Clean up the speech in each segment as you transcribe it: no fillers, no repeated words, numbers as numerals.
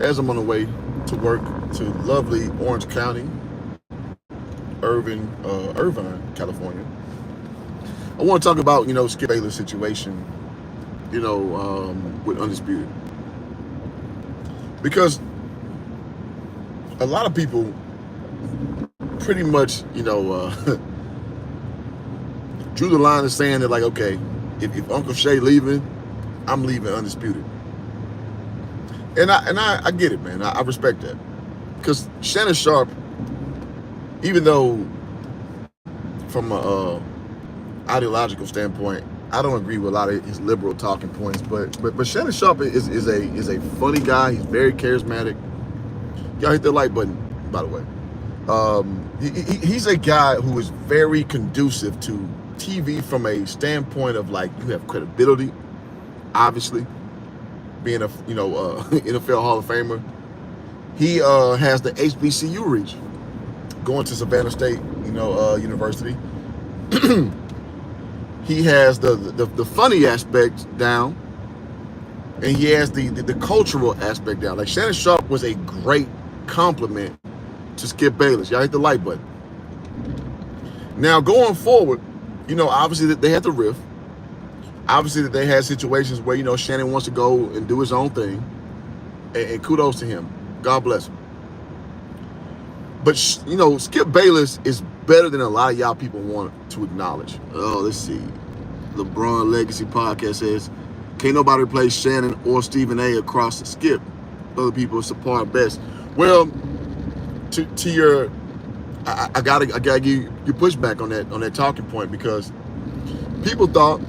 as I'm on the way to work to lovely Orange County, Irvine, California. I want to talk about, Skip Bayless situation, with Undisputed. Because a lot of people pretty much, drew the line of saying that, like, okay, if Uncle Shay leaving, I'm leaving Undisputed. And I get it, man. I respect that. Because Shannon Sharp, even though from a ideological standpoint, I don't agree with a lot of his liberal talking points, but Shannon Sharp is a funny guy. He's very charismatic. Y'all hit the like button, by the way. He's a guy who is very conducive to TV from a standpoint of, like, you have credibility, obviously, being a NFL Hall of Famer. He has the HBCU reach, going to Savannah State, University. He has the funny aspect down, and he has the cultural aspect down. Like, Shannon Sharp was a great compliment to Skip Bayless. Y'all hit the like button. Now, going forward, obviously that they had the riff. Obviously that they had situations where, Shannon wants to go and do his own thing. And kudos to him. God bless him. But, Skip Bayless is better than a lot of y'all people want to acknowledge. Oh, let's see. LeBron Legacy Podcast says, can't nobody replace Shannon or Stephen A. across the Skip. Other people support best. Well, to your, I gotta give you pushback on that talking point, because people thought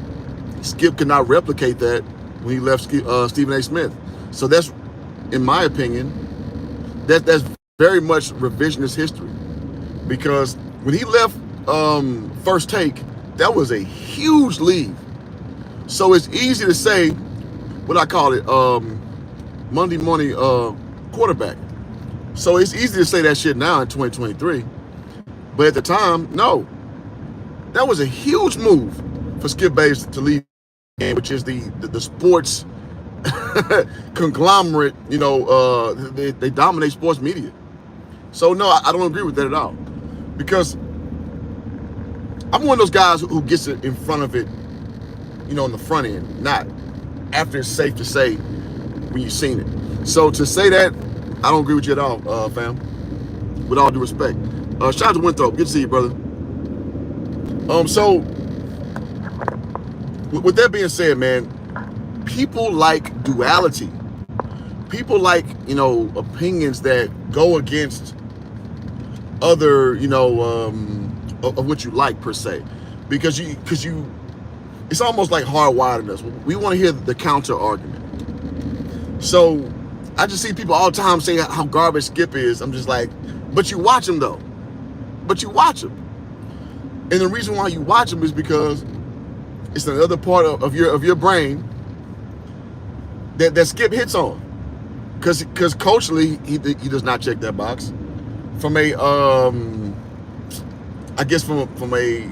Skip could not replicate that when he left Stephen A. Smith. So that's, in my opinion, that's very much revisionist history, because when he left First Take, that was a huge leave. So it's easy to say, what I call it, Monday morning quarterback. So it's easy to say that shit now in 2023. But at the time, no. That was a huge move for Skip Bayless to leave, which is the sports conglomerate. They dominate sports media. So no, I don't agree with that at all, because I'm one of those guys who gets it in front of it, in the front end, not after it's safe to say when you've seen it. So to say that, I don't agree with you at all, fam. With all due respect. Shout out to Winthrop. Good to see you, brother. So with that being said, man, people like duality. People like, opinions that go against other, of what you like, per se, because you it's almost like hardwired in us. We want to hear the counter argument. So I just see people all the time say how garbage Skip is. I'm just like, but you watch him though. But you watch him, and the reason why you watch him is because it's another part of your brain that Skip hits on, because culturally he does not check that box. From a I guess from a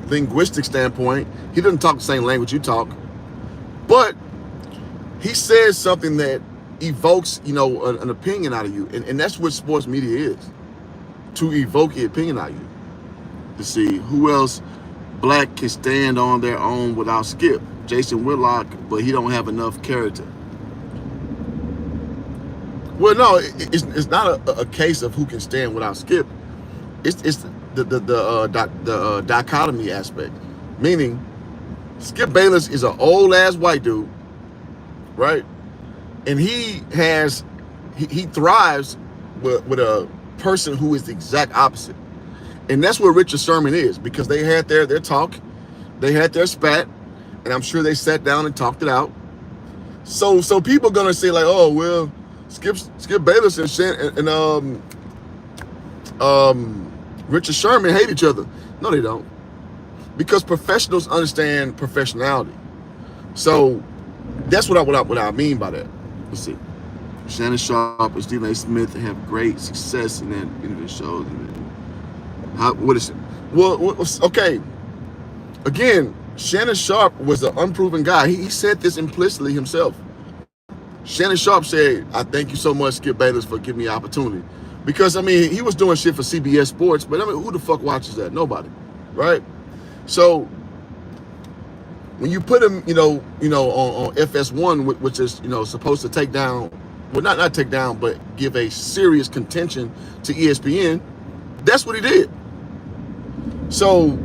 linguistic standpoint, he doesn't talk the same language you talk, but he says something that evokes, an opinion out of you, and that's what sports media is, to evoke the opinion out of you. To see who else black can stand on their own without Skip. Jason Whitlock, but he don't have enough character. Well, no, it's not a case of who can stand without Skip. It's the dichotomy aspect, meaning Skip Bayless is an old ass white dude, right? And he thrives with a person who is the exact opposite, and that's what Richard Sherman is, because they had their talk, they had their spat, and I'm sure they sat down and talked it out. So people are gonna say, like, oh well, Skip Bayless and Richard Sherman hate each other. No, they don't, because professionals understand professionality. So that's what I mean by that. Let's see. Shannon Sharp and Stephen A. Smith have great success in that interview shows. What is it? Well, okay. Again, Shannon Sharp was an unproven guy. He said this implicitly himself. Shannon Sharp said, I thank you so much, Skip Bayless, for giving me an opportunity. Because, I mean, he was doing shit for CBS Sports, but I mean, who the fuck watches that? Nobody, right? So when you put him, on FS1, which is, supposed to take down, well, not take down, but give a serious contention to ESPN, that's what he did. So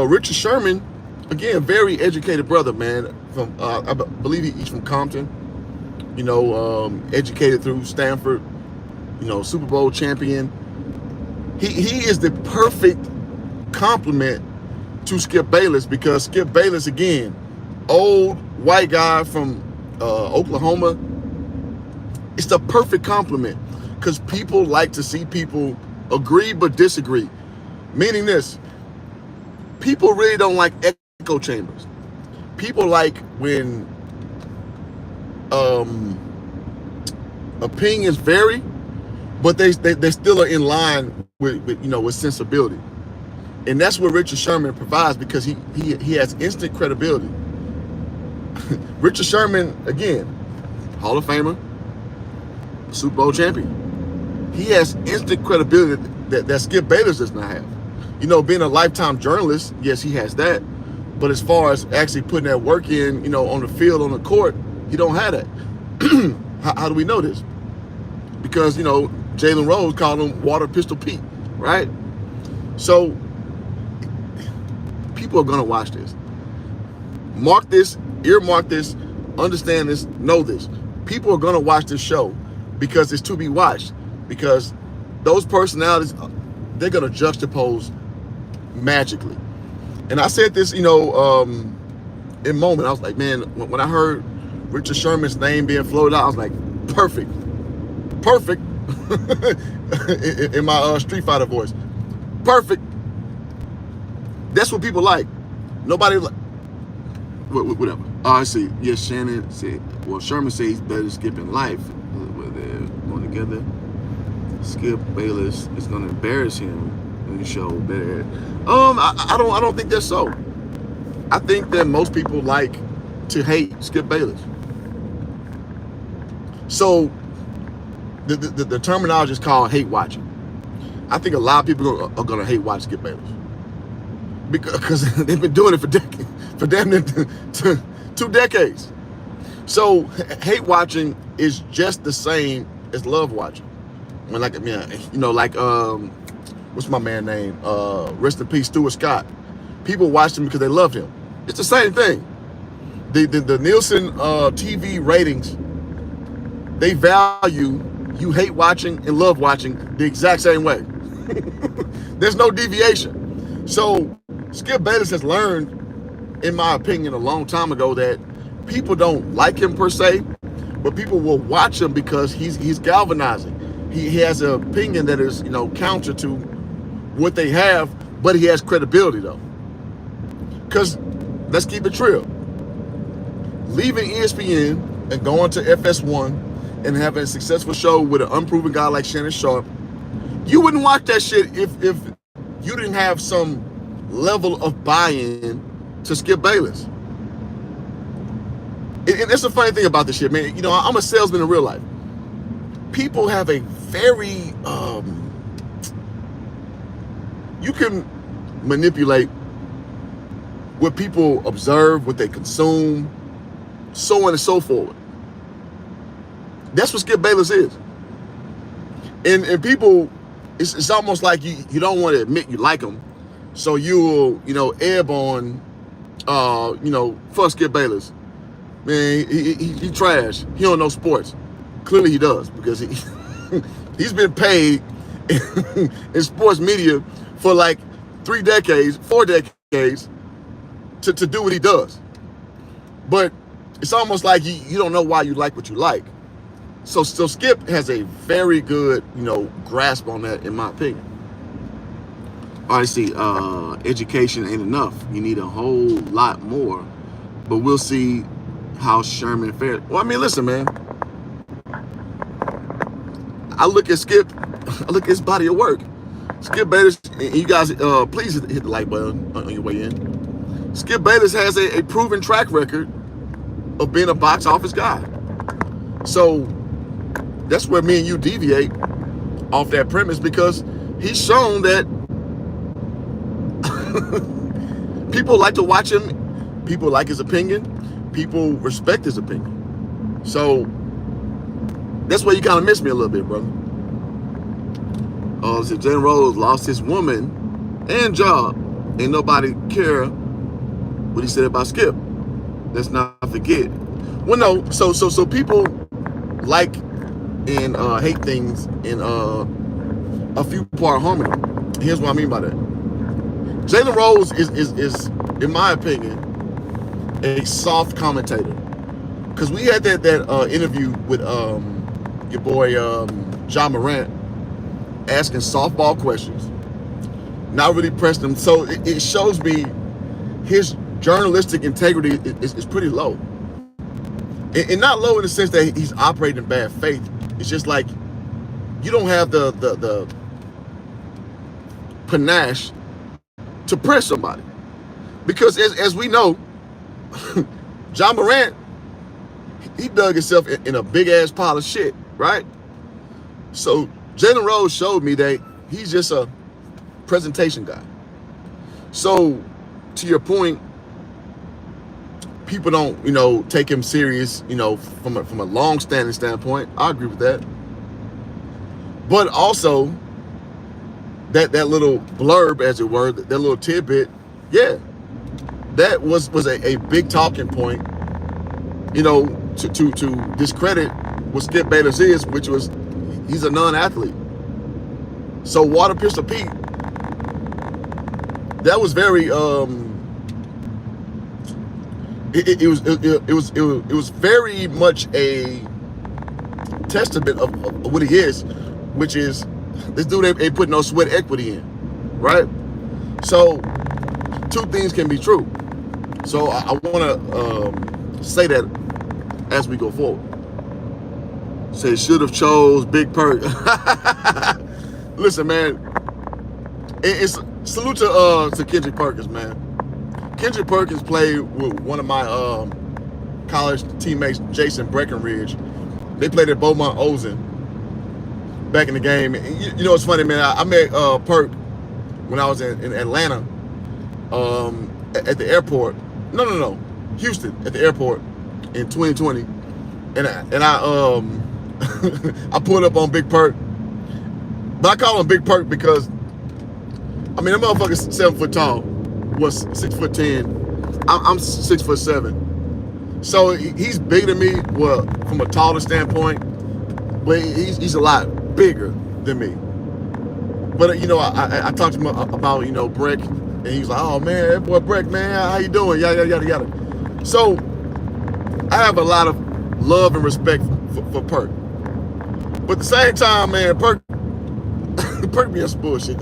Richard Sherman, again, very educated brother, man. From I believe he's from Compton. Educated through Stanford. Super Bowl champion. He is the perfect complement to Skip Bayless, because Skip Bayless, again, old white guy from Oklahoma. It's the perfect complement, because people like to see people agree but disagree. Meaning this, people really don't like echo chambers. People like when opinions vary, but they still are in line with sensibility. And that's what Richard Sherman provides, because he has instant credibility. Richard Sherman, again, Hall of Famer, Super Bowl champion. He has instant credibility that Skip Bayless does not have. Being a lifetime journalist, yes, he has that. But as far as actually putting that work in, on the field, on the court, he don't have that. How do we know this? Because, Jalen Rose called him Water Pistol Pete, right? So people are going to watch this. Mark this, earmark this, understand this, know this. People are going to watch this show because it's to be watched. Because those personalities, they're going to juxtapose magically. And I said this, in moment. I was like, man, when I heard Richard Sherman's name being floated out, I was like, perfect. In my Street Fighter voice. Perfect. That's what people like. Nobody like. Whatever. Oh, I see. Yes, Shannon said. Well, Sherman says he's better than Skip in life. They're going together. Skip Bayless is going to embarrass him in the show. Better. I don't think that's so. I think that most people like to hate Skip Bayless. So the terminology is called hate watching. I think a lot of people are going to hate watch Skip Bayless because they've been doing it for decades, for damn near 2 decades. So hate watching is just the same as love watching. When what's my man name? Rest in peace, Stuart Scott. People watched him because they loved him. It's the same thing. The Nielsen TV ratings, they value you hate watching and love watching the exact same way. There's no deviation. So Skip Bayless has learned, in my opinion, a long time ago, that people don't like him per se, but people will watch him because he's galvanizing. He has an opinion that is, counter to what they have, but he has credibility though. Because let's keep it real. Leaving ESPN and going to FS1 and having a successful show with an unproven guy like Shannon Sharp, you wouldn't watch that shit if you didn't have some level of buy-in to Skip Bayless. And that's the funny thing about this shit, man. I'm a salesman in real life. People have a very, you can manipulate what people observe, what they consume, so on and so forth. That's what Skip Bayless is. And people, it's almost like you don't want to admit you like him, so you will, ebb on, fuck Skip Bayless. Man, he trash. He don't know sports. Clearly he does, because he's been paid in sports media for like 4 decades to do what he does. But it's almost like you don't know why you like what you like. So Skip has a very good, grasp on that, in my opinion. All right, see, education ain't enough. You need a whole lot more. But we'll see how Sherman fares. Well, I mean, listen, man. I look at Skip, I look at his body of work. Skip Bayless, and you guys, please hit the like button on your way in. Skip Bayless has a proven track record of being a box office guy. So that's where me and you deviate off that premise, because he's shown that people like to watch him, people like his opinion, people respect his opinion. So that's where you kind of miss me a little bit, brother. So Jalen Rose lost his woman and job, and nobody care what he said about Skip. Let's not forget. Well, no, so people like and hate things in a few part harmony. Here's what I mean by that. Jalen Rose is, in my opinion, a soft commentator. Because we had that interview with your boy John Morant, asking softball questions, not really pressing him. So it shows me his journalistic integrity is pretty low. And not low in the sense that he's operating in bad faith. It's just like you don't have the panache to press somebody. Because as we know, John Morant, he dug himself in a big ass pile of shit, right? So Jalen Rose showed me that he's just a presentation guy. So to your point, people don't, take him serious, from a long-standing standpoint. I agree with that. But also, that little blurb, as it were, that little tidbit, yeah, that was a big talking point, to discredit what Skip Bayless is, which was he's a non-athlete. So Water Pistol Pete, that was very it was very much a testament of what he is, which is this dude ain't put no sweat equity in, right? So two things can be true. So I want to say that as we go forward. Say should have chose Big Perk. Listen, man, it's salute to Kendrick Perkins, man. Kendrick Perkins played with one of my college teammates, Jason Breckenridge. They played at Beaumont Ozen back in the game. You know, it's funny, man. I met Perk when I was in Atlanta at the airport. No, Houston at the airport in 2020, and I I pulled up on Big Perk, but I call him Big Perk because that motherfucker's 7 foot tall, was 6'10". I'm 6'7", so he's bigger than me. Well, from a taller standpoint, but he's a lot bigger than me. But I talked to him about Breck, and he's like, "Oh man, that boy Breck, man, how you doing? Yada yada yada." So I have a lot of love and respect for Perk, but at the same time, man, Perk be on some bullshit.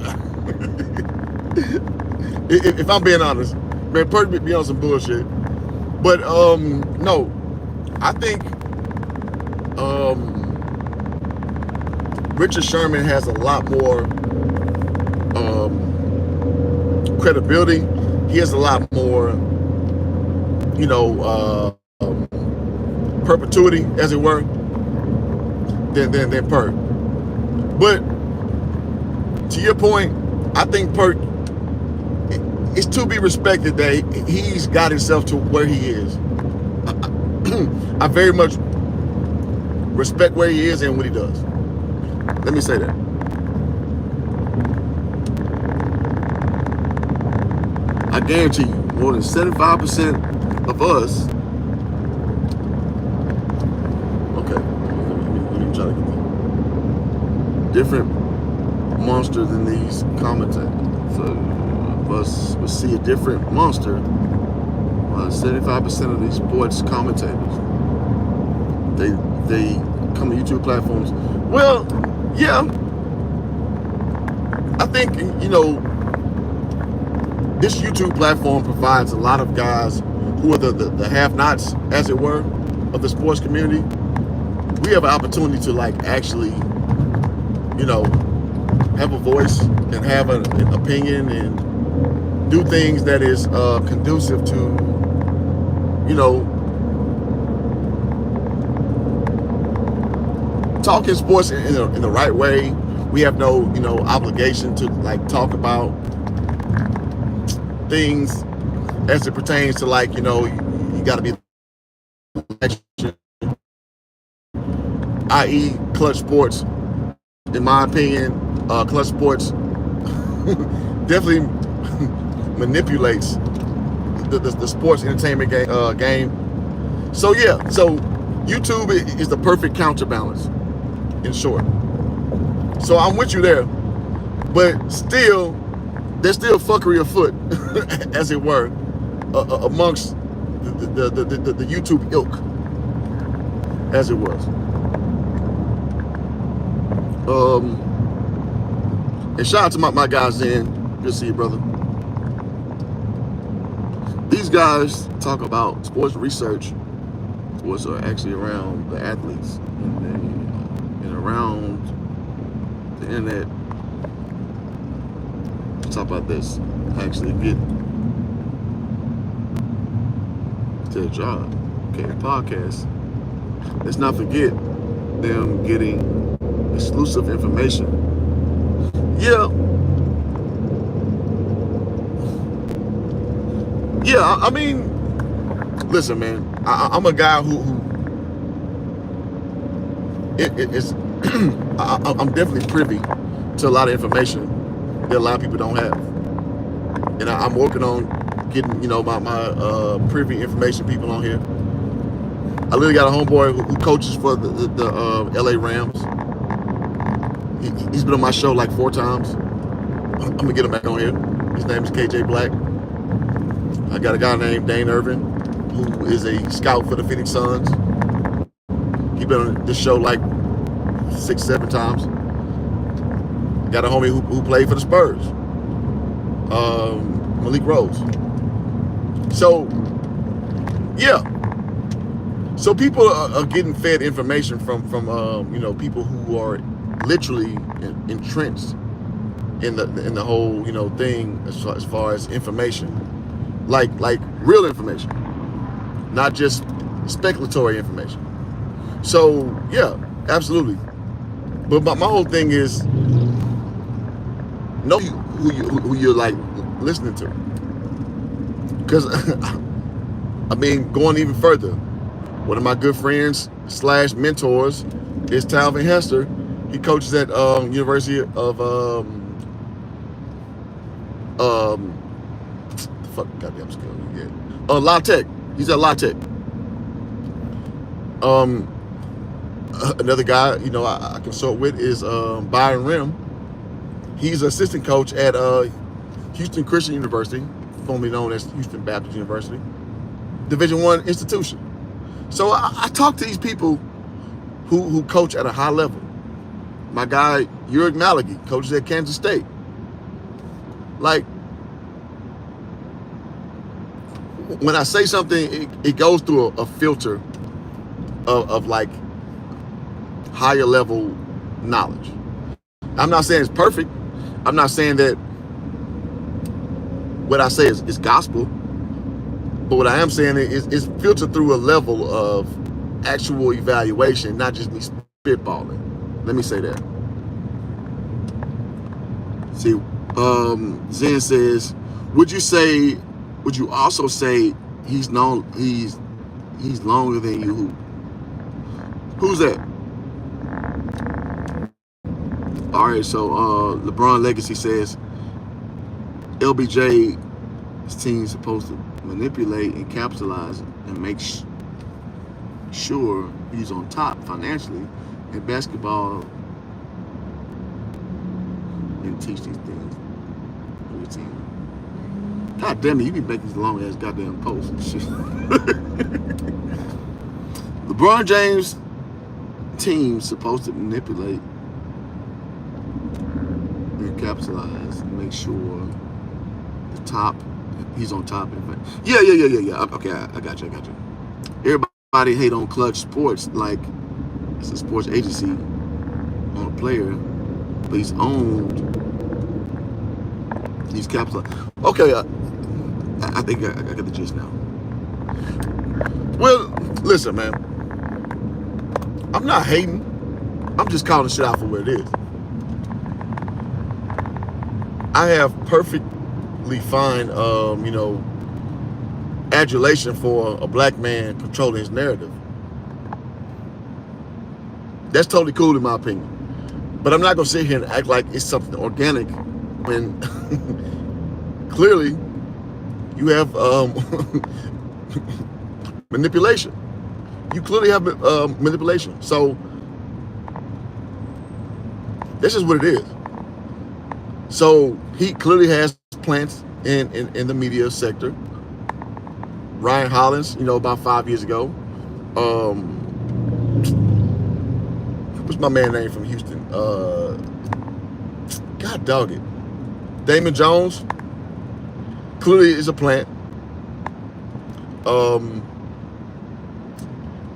If I'm being honest, man, Perk be on some bullshit. But no, I think Richard Sherman has a lot more credibility. He has a lot more, perpetuity, as it were, than Perk. But to your point, I think Perk, it's to be respected that he's got himself to where he is. I very much respect where he is and what he does. Let me say that. I guarantee you, more than 75% of us. Okay, let me try to get that. Different monster than these commentators. So us will see a different monster. 75% of these sports commentators, they come to YouTube platforms. Well, yeah, I think this YouTube platform provides a lot of guys who are the have-nots, as it were, of the sports community. We have an opportunity to actually, have a voice and have an opinion and do things that is conducive to, talking sports in the right way. We have no, obligation to like talk about things as it pertains to like, you got to be, i.e., clutch sports. In my opinion, clutch sports definitely manipulates the sports entertainment game. So yeah, so YouTube is the perfect counterbalance, in short. So I'm with you there, but still, there's still fuckery afoot, as it were, amongst the YouTube ilk, as it was. And shout out to my guys in. Good to see you, brother. These guys talk about sports research, sports are actually around the athletes and around the internet. Talk about this. Actually get to the job. Okay, podcast. Let's not forget them getting exclusive information. Yeah, I mean, listen, man. I'm a guy who it's I'm definitely privy to a lot of information that a lot of people don't have, and I'm working on getting my privy information people on here. I literally got a homeboy who coaches for the LA Rams. He's been on my show like 4 times. I'm gonna get him back on here. His name is KJ Black. I got a guy named Dane Irvin, who is a scout for the Phoenix Suns. He's been on this show like 6-7 times. Got a homie who played for the Spurs, Malik Rose. So, yeah. So people are getting fed information from people who are literally entrenched in the whole thing as far as information, like real information, not just speculatory information. So yeah, absolutely. But my whole thing is know who you're like listening to, because I mean, going even further, one of my good friends / mentors is Talvin Hester. He coaches at University of goddamn skill. Yeah. La Tech. He's at La Tech. Another guy, I consult with is Byron Rim. He's assistant coach at Houston Christian University, formerly known as Houston Baptist University, Division I institution. So I talk to these people who coach at a high level. My guy, Yurik Malachi, coaches at Kansas State. Like, when I say something, it goes through a filter of like higher level knowledge. I'm not saying it's perfect. I'm not saying that what I say is gospel. But what I am saying is it's filtered through a level of actual evaluation, not just me spitballing. Let me say that. See, Zen says, would you also say he's longer than you? Who's that? All right, so LeBron Legacy says LBJ's team is supposed to manipulate and capitalize and make sure he's on top financially in basketball and teach these things on your team. God damn it, you be making these long ass goddamn posts and shit. LeBron James' team's supposed to manipulate and capitalize and make sure the top, he's on top. Yeah. Okay, I got you. Everybody hate on Clutch Sports like it's a sports agency on a player, but he's owned. He's capitalized. Okay, I think I got the gist now. Well, listen, man. I'm not hating. I'm just calling shit out for what it is. I have perfectly fine, adulation for a black man controlling his narrative. That's totally cool in my opinion. But I'm not gonna sit here and act like it's something organic when clearly you have manipulation. You clearly have manipulation. So this is what it is. So he clearly has plants in the media sector. Ryan Hollins, about 5 years ago. What's my man name from Houston? God dog it. Damon Jones clearly is a plant.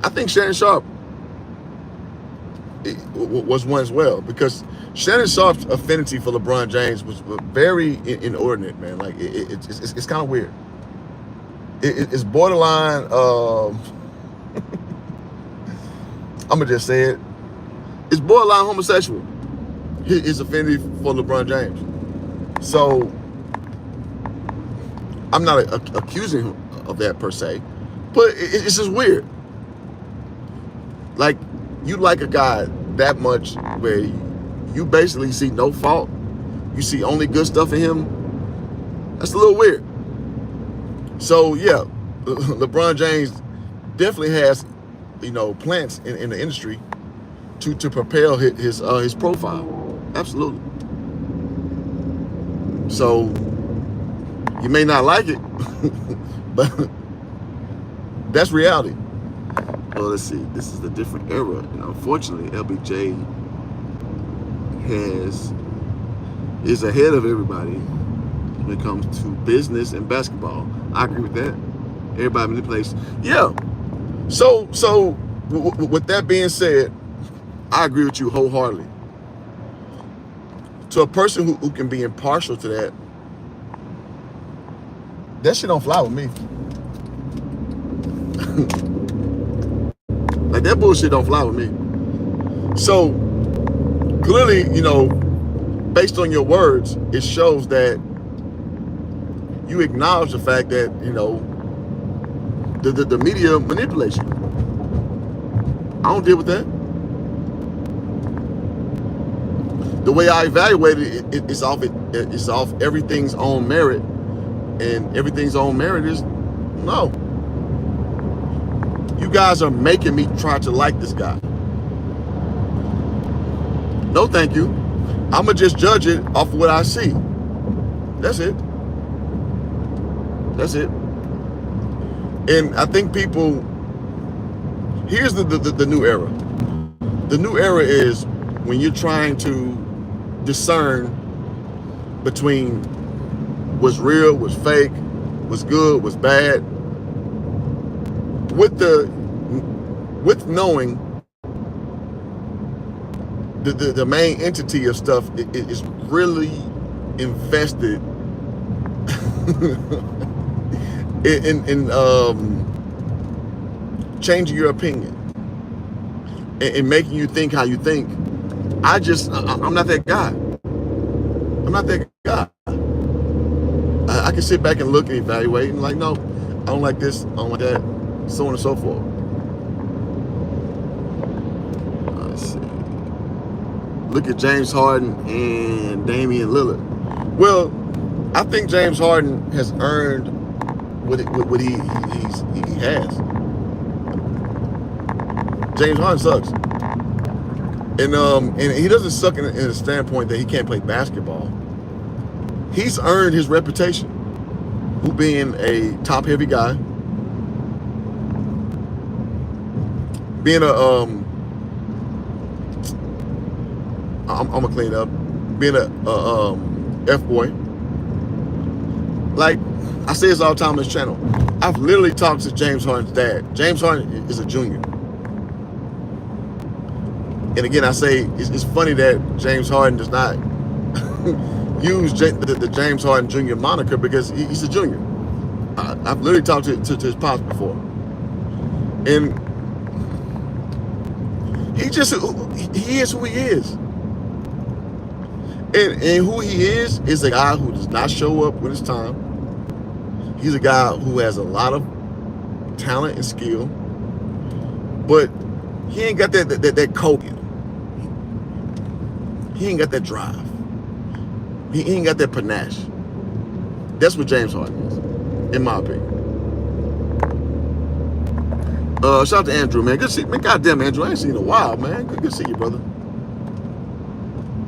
I think Shannon Sharp was one as well, because Shannon Sharp's affinity for LeBron James was very inordinate, man. Like it's kind of weird. It's borderline. I'm gonna just say it. It's borderline homosexual. His affinity for LeBron James. So I'm not accusing him of that per se, but it's just weird. Like, you like a guy that much where you basically see no fault, you see only good stuff in him. That's a little weird. So yeah, LeBron James definitely has, plants in the industry to propel his profile. Absolutely. So you may not like it, but that's reality. Well, let's see. This is a different era, and unfortunately, LBJ is ahead of everybody when it comes to business and basketball. I agree with that. Everybody manipulates. Yeah. So with that being said, I agree with you wholeheartedly. To a person who can be impartial to that shit don't fly with me. Like, that bullshit don't fly with me. So clearly, based on your words, it shows that you acknowledge the fact that, the media manipulation. I don't deal with that. The way I evaluate it's off everything's own merit, and everything's own merit is no. You guys are making me try to like this guy. No, thank you. I'ma just judge it off of what I see. That's it. That's it. And I think people. Here's the new era. The new era is when you're trying to discern between what's real, what's fake, what's good, what's bad, with knowing the main entity of stuff is really invested in changing your opinion and making you think how you think. I'm not that guy. I'm not that guy. I can sit back and look and evaluate and like, no, I don't like this, I don't like that, so on and so forth. Let's see. Look at James Harden and Damian Lillard. Well, I think James Harden has earned what he has. James Harden sucks. And he doesn't suck in the standpoint that he can't play basketball. He's earned his reputation, who being a top-heavy guy, being a I'm gonna clean it up, being a F-boy. Like I say this all the time on this channel, I've literally talked to James Harden's dad. James Harden is a junior. And again, I say it's funny that James Harden does not use the James Harden Jr. moniker because he's a junior. I've literally talked to his pops before. And He is who he is. And who he is a guy who does not show up when it's time. He's a guy who has a lot of talent and skill, but he ain't got that coke in him. He ain't got that drive. He ain't got that panache. That's what James Harden is, in my opinion. Shout out to Andrew, man. Good to see you, man. Goddamn, Andrew, I ain't seen you in a while, man. Good to see you, brother.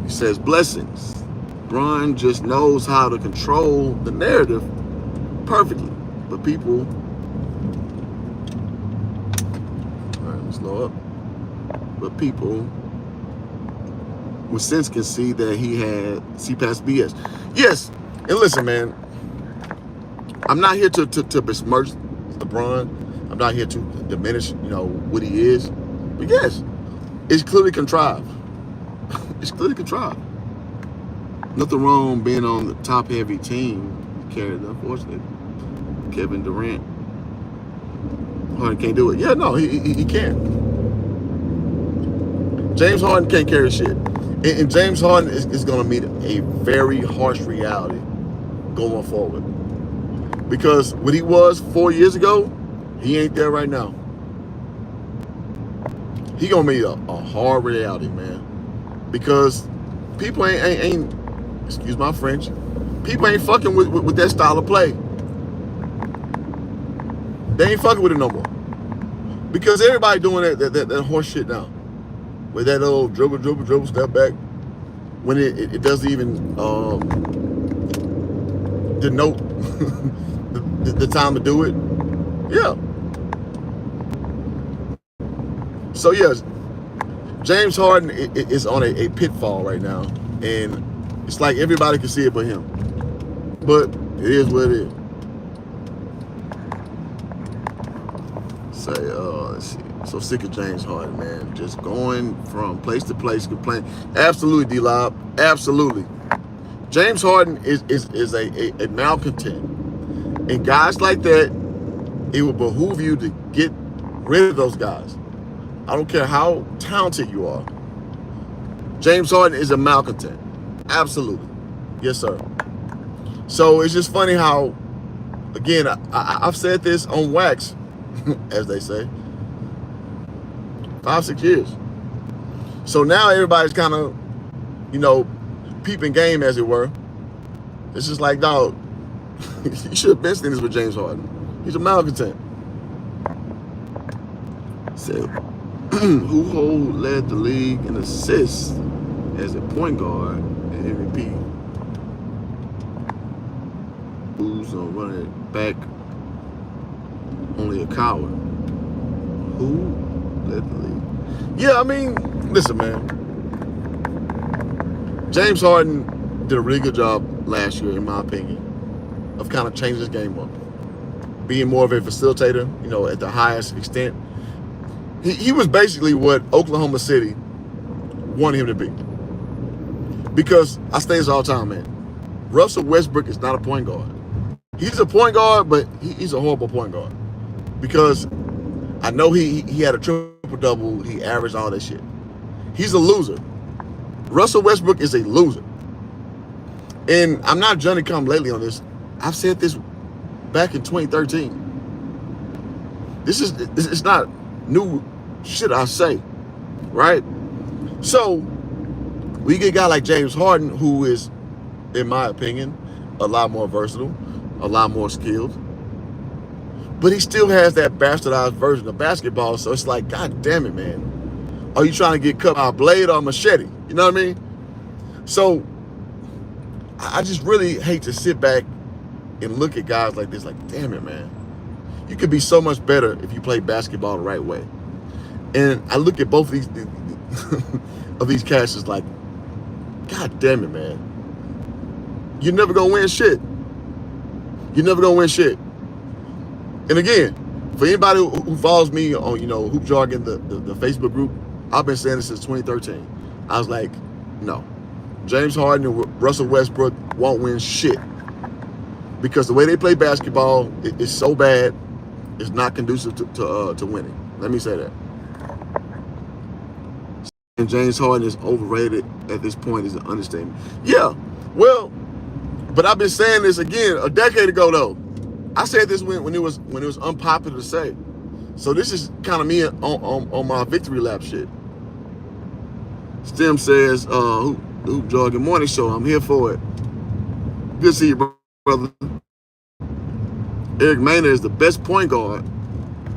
He says, blessings. Bron just knows how to control the narrative perfectly. But people... All right, let's slow up. But people with sense can see that he see past BS. Yes, and listen, man. I'm not here to besmirch LeBron. I'm not here to diminish, what he is. But yes, it's clearly contrived. It's clearly contrived. Nothing wrong being on the top-heavy team. He carried, unfortunately. Kevin Durant. Harden can't do it. Yeah, no, he can't. James Harden can't carry shit. And James Harden is going to meet a very harsh reality going forward. Because what he was 4 years ago, he ain't there right now. He going to meet a hard reality, man. Because people ain't excuse my French, people ain't fucking with that style of play. They ain't fucking with it no more. Because everybody doing that horse shit now. With that little dribble, step back. When it doesn't even denote the time to do it. Yeah. So yes, James Harden is on a pitfall right now. And it's like everybody can see it but him. But it is what it is. Let's see. So sick of James Harden, man. Just going from place to place, complaining. Absolutely, D-Lob. Absolutely. James Harden is a malcontent. And guys like that, it would behoove you to get rid of those guys. I don't care how talented you are. James Harden is a malcontent. Absolutely. Yes, sir. So it's just funny how, again, I've said this on wax, as they say, 5-6 years. So now everybody's kind of, peeping game, as it were. It's just like, dog, you should have been seeing this with James Harden. He's a malcontent. So, who led the league in assists as a point guard and MVP? Who's on running it back? Only a coward. Who led the league? Yeah, I mean, listen, man. James Harden did a really good job last year, in my opinion, of kind of changing his game up. Being more of a facilitator, at the highest extent. He was basically what Oklahoma City wanted him to be. Because I say this all the time, man. Russell Westbrook is not a point guard. He's a point guard, but he's a horrible point guard. Because I know he had a triple-double. He averaged all that shit. He's a loser. Russell Westbrook is a loser. And I'm not Johnny come lately on this. I've said this back in 2013. It's not new shit I say, right? So we get a guy like James Harden, who is, in my opinion, a lot more versatile, a lot more skilled, but he still has that bastardized version of basketball. So it's like, God damn it, man. Are you trying to get cut by a blade or a machete? You know what I mean? So I just really hate to sit back and look at guys like this, like, damn it, man. You could be so much better if you play basketball the right way. And I look at both of these cats as like, God damn it, man. You're never gonna win shit. You're never gonna win shit. And again, for anybody who follows me on, Hoop Jargon, the Facebook group, I've been saying this since 2013. I was like, no. James Harden and Russell Westbrook won't win shit. Because the way they play basketball is so bad, it's not conducive to winning. Let me say that. James Harden is overrated at this point is an understatement. Yeah, well, but I've been saying this again a decade ago though. I said this when it was unpopular to say. So this is kind of me on my victory lap shit. Stem says, Hoop Joy, good morning show. I'm here for it. Good to see you, brother. Eric Maynard is the best point guard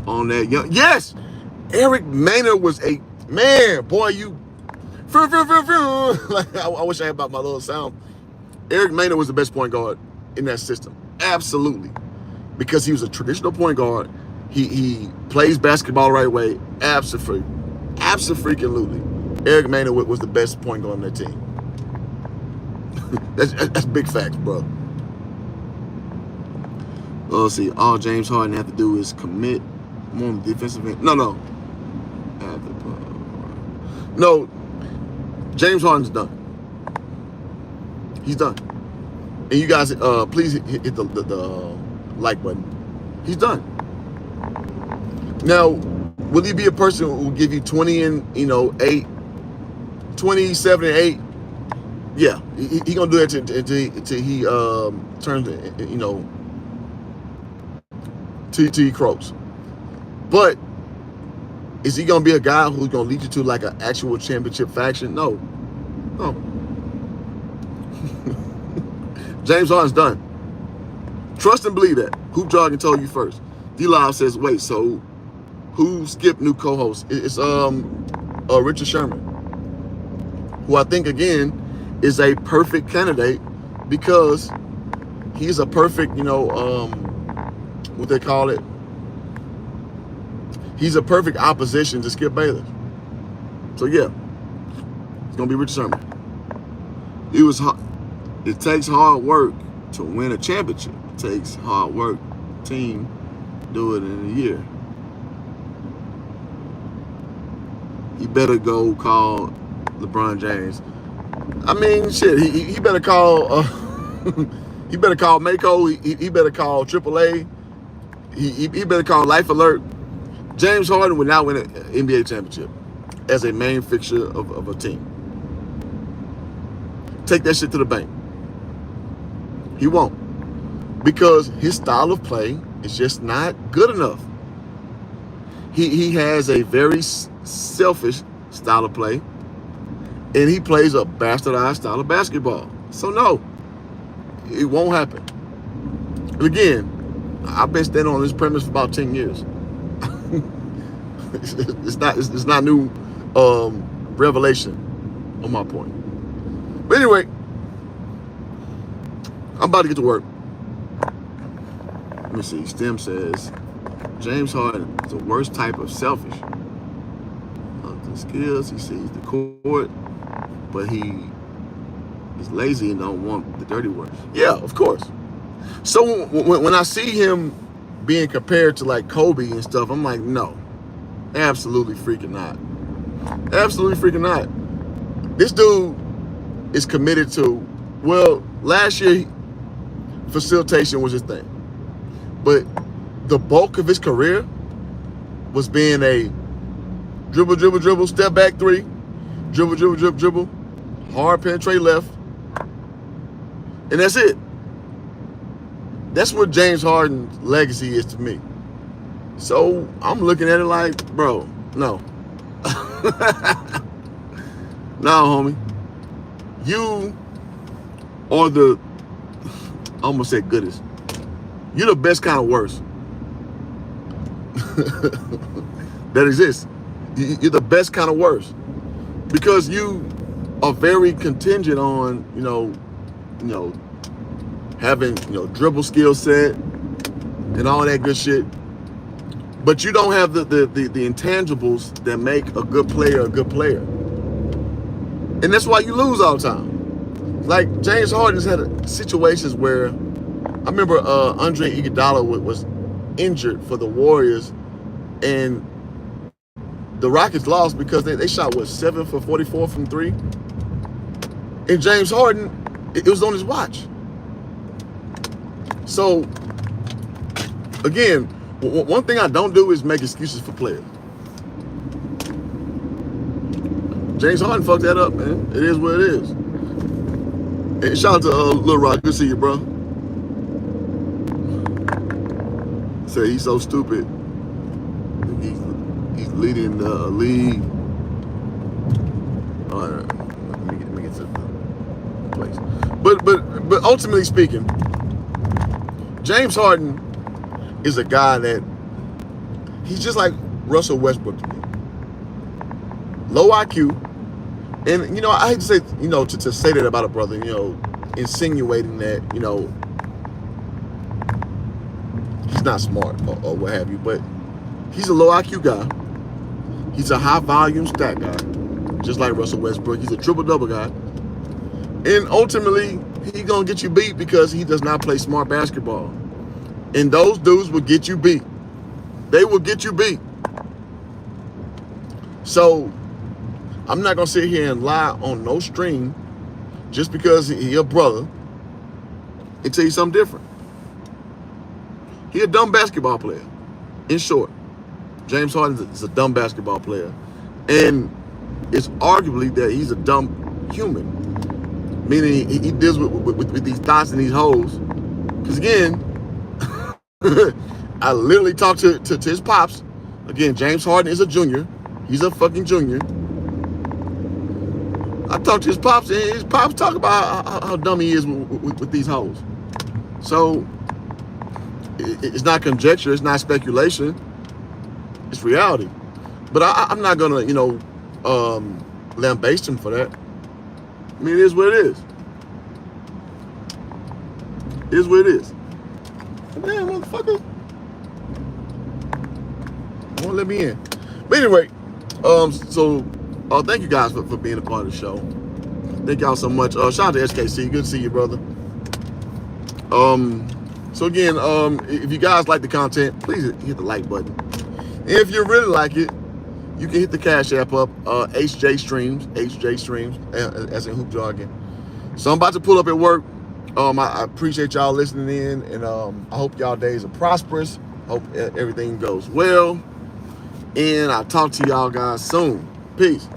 on that young. Yes, Eric Maynard was a man, boy. You, like I wish I had about my little sound. Eric Maynard was the best point guard in that system, absolutely, because he was a traditional point guard. He plays basketball the right way, absolutely. Eric Maynard was the best point guard on that team. that's big facts, bro. Let's see. All James Harden have to do is commit more defensive end. No. No. James Harden's done. He's done. And you guys, please hit the like button. He's done. Now, will he be a person who will give you 20 and 8, 27 and 8? Yeah, he gonna do that until he turns till he croaks. But is he gonna be a guy who's gonna lead you to like an actual championship faction? No. James Harden's done. Trust and believe that. Hoop Jargon told you first. D-Live says, wait, so who skipped new co-host? It's Richard Sherman, who I think again is a perfect candidate because he's a perfect, what they call it. He's a perfect opposition to Skip Bayless. So yeah, it's gonna be Richard Sherman. It takes hard work to win a championship. It takes hard work. Team do it in a year. He better go call LeBron James. I mean, shit. He better call. He better call Mako. He better call AAA. He better call Life Alert. James Harden would not win an NBA championship as a main fixture of a team. Take that shit to the bank. He won't, because his style of play is just not good enough. He has a very selfish style of play, and he plays a bastardized style of basketball. So no, it won't happen. And again, I've been standing on this premise for about 10 years. It's not new revelation on my point. But anyway, I'm about to get to work. Let me see. Stem says James Harden is the worst type of selfish. The skills, he sees the court, but he is lazy and don't want the dirty work. Yeah, of course. So when I see him being compared to like Kobe and stuff, I'm like, no, absolutely freaking not. Absolutely freaking not. This dude is committed to, well, last year facilitation was his thing, but the bulk of his career was being a dribble, step back three, dribble, hard penetrate left, and that's it. That's what James Harden's legacy is to me. So I'm looking at it like, bro, no. No, homie. You are the, I almost said goodest. You're the best kind of worst that exists. You're the best kind of worst because you are very contingent on, having, dribble skill set and all that good shit. But you don't have the intangibles that make a good player a good player. And that's why you lose all the time. Like James Harden's had situations where I remember Andre Iguodala was injured for the Warriors, and the Rockets lost because they shot 7 for 44 from 3. And James Harden, it was on his watch. So again, one thing I don't do is make excuses for players. James Harden fucked that up, man. It is what it is. And shout out to Lil Rock. Good to see you, bro. Say he's so stupid. He's leading the league. All right, let me get to the place. But ultimately speaking, James Harden is a guy that he's just like Russell Westbrook to me. Low IQ, and you know, I hate to say, you know, to say that about a brother, you know, insinuating that, you know, he's not smart or what have you, but he's a low IQ guy. He's a high volume stat guy, just like Russell Westbrook. He's a triple double guy, and ultimately he's gonna get you beat because he does not play smart basketball. And those dudes will get you beat. They will get you beat. So I'm not gonna sit here and lie on no string just because he a brother and tell you something different. He a dumb basketball player. In short, James Harden is a dumb basketball player. And it's arguably that he's a dumb human. Meaning he deals with these thoughts and these hoes. Because again, I literally talked to his pops. Again, James Harden is a junior. He's a fucking junior. I talked to his pops, and his pops talk about how dumb he is with these hoes. So it's not conjecture, it's not speculation, it's reality. But I'm not gonna, you know, lambaste him for that. I mean, it is what it is. It is what it is. Damn, motherfucker. Won't let me in. But anyway, so thank you guys for being a part of the show. Thank y'all so much. Shout out to SKC. Good to see you, brother. So again, if you guys like the content, please hit the like button. And if you really like it, you can hit the Cash App up, HJ Streams, as in hoop jargon. So I'm about to pull up at work. I appreciate y'all listening in, and I hope y'all days are prosperous. Hope everything goes well. And I'll talk to y'all guys soon. Peace.